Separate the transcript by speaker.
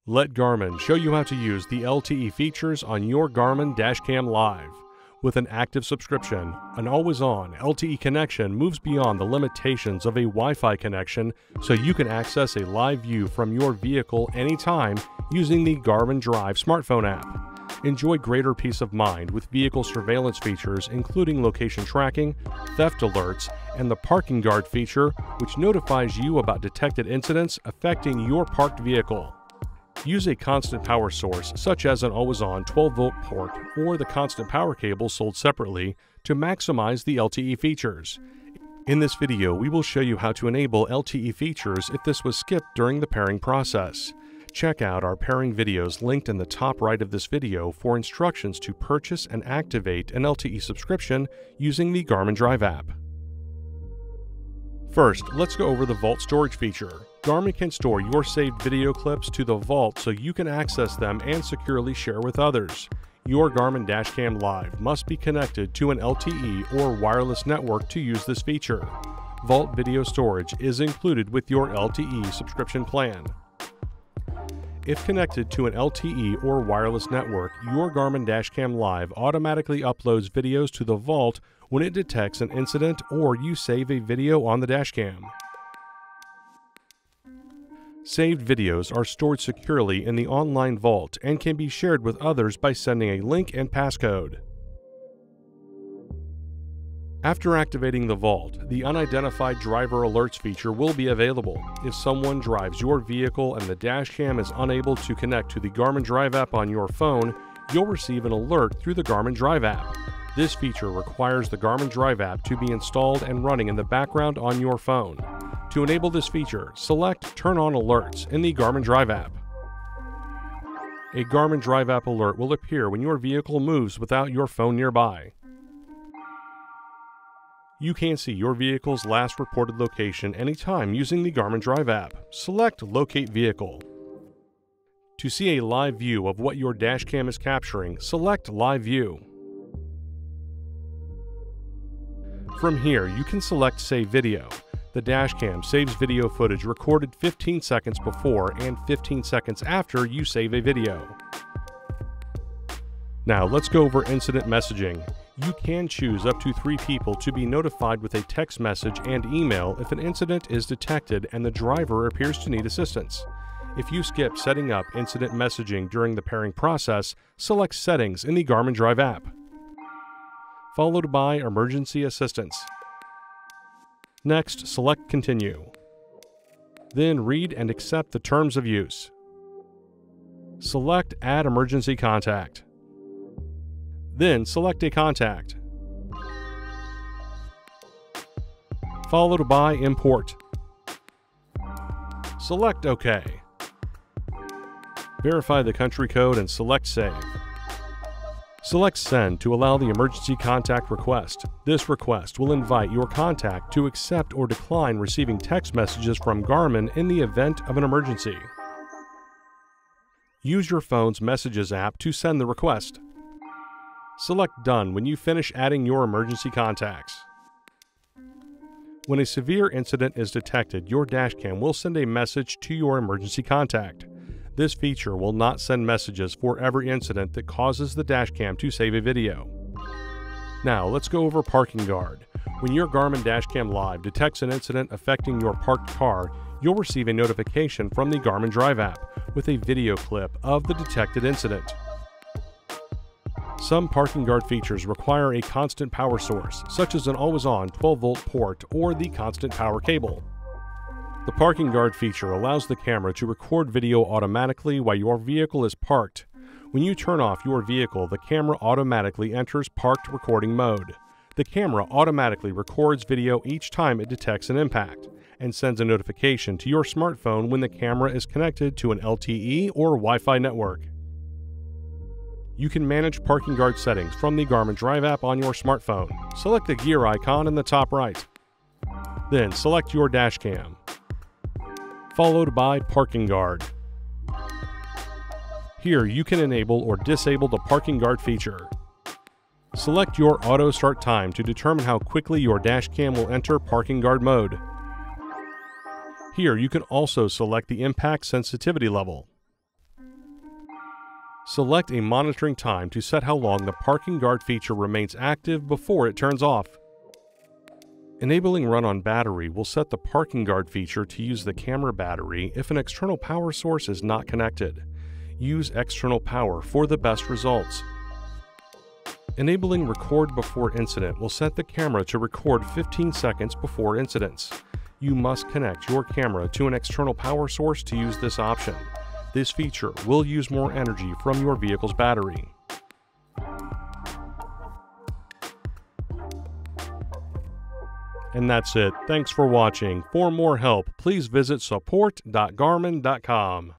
Speaker 1: Let Garmin show you how to use the LTE features on your Garmin Dash Cam Live. With an active subscription, an always-on LTE connection moves beyond the limitations of a Wi-Fi connection, so you can access a live view from your vehicle anytime using the Garmin Drive smartphone app. Enjoy greater peace of mind with vehicle surveillance features including location tracking, theft alerts, and the parking guard feature, which notifies you about detected incidents affecting your parked vehicle. Use a constant power source, such as an always-on 12-volt port or the constant power cable sold separately, to maximize the LTE features. In this video, we will show you how to enable LTE features if this was skipped during the pairing process. Check out our pairing videos linked in the top right of this video for instructions to purchase and activate an LTE subscription using the Garmin Drive app. First, let's go over the Vault storage feature. Garmin can store your saved video clips to the Vault so you can access them and securely share with others. Your Garmin Dash Cam Live must be connected to an LTE or wireless network to use this feature. Vault video storage is included with your LTE subscription plan. If connected to an LTE or wireless network, your Garmin Dash Cam Live automatically uploads videos to the Vault when it detects an incident or you save a video on the dashcam. Saved videos are stored securely in the online Vault and can be shared with others by sending a link and passcode. After activating the Vault, the Unidentified driver alerts feature will be available. If someone drives your vehicle and the dashcam is unable to connect to the Garmin Drive app on your phone, you'll receive an alert through the Garmin Drive app. This feature requires the Garmin Drive app to be installed and running in the background on your phone. To enable this feature, select Turn on Alerts in the Garmin Drive app. A Garmin Drive app alert will appear when your vehicle moves without your phone nearby. You can see your vehicle's last reported location anytime using the Garmin Drive app. Select Locate Vehicle. To see a live view of what your dashcam is capturing, select Live View. From here, you can select Save Video. The dashcam saves video footage recorded 15 seconds before and 15 seconds after you save a video. Now let's go over incident messaging. You can choose up to 3 people to be notified with a text message and email if an incident is detected and the driver appears to need assistance. If you skip setting up incident messaging during the pairing process, select Settings in the Garmin Drive app, followed by Emergency Assistance. Next, select Continue. Then read and accept the terms of use. Select Add Emergency Contact. Then select a contact, followed by Import. Select OK. Verify the country code and select Save. Select Send to allow the emergency contact request. This request will invite your contact to accept or decline receiving text messages from Garmin in the event of an emergency. Use your phone's Messages app to send the request. Select Done when you finish adding your emergency contacts. When a severe incident is detected, your dashcam will send a message to your emergency contact. This feature will not send messages for every incident that causes the dashcam to save a video. Now let's go over Parking Guard. When your Garmin Dash Cam Live detects an incident affecting your parked car, you'll receive a notification from the Garmin Drive app with a video clip of the detected incident. Some parking guard features require a constant power source, such as an always-on 12-volt port or the constant power cable. The parking guard feature allows the camera to record video automatically while your vehicle is parked. When you turn off your vehicle, the camera automatically enters parked recording mode. The camera automatically records video each time it detects an impact and sends a notification to your smartphone when the camera is connected to an LTE or Wi-Fi network. You can manage parking guard settings from the Garmin Drive app on your smartphone. Select the gear icon in the top right. Then select your dash cam, followed by Parking Guard. Here you can enable or disable the Parking Guard feature. Select your auto start time to determine how quickly your dash cam will enter Parking Guard mode. Here you can also select the impact sensitivity level. Select a monitoring time to set how long the parking guard feature remains active before it turns off. Enabling run on battery will set the parking guard feature to use the camera battery if an external power source is not connected. Use external power for the best results. Enabling record before incident will set the camera to record 15 seconds before incidents. You must connect your camera to an external power source to use this option. This feature will use more energy from your vehicle's battery. And that's it. Thanks for watching. For more help, please visit support.garmin.com.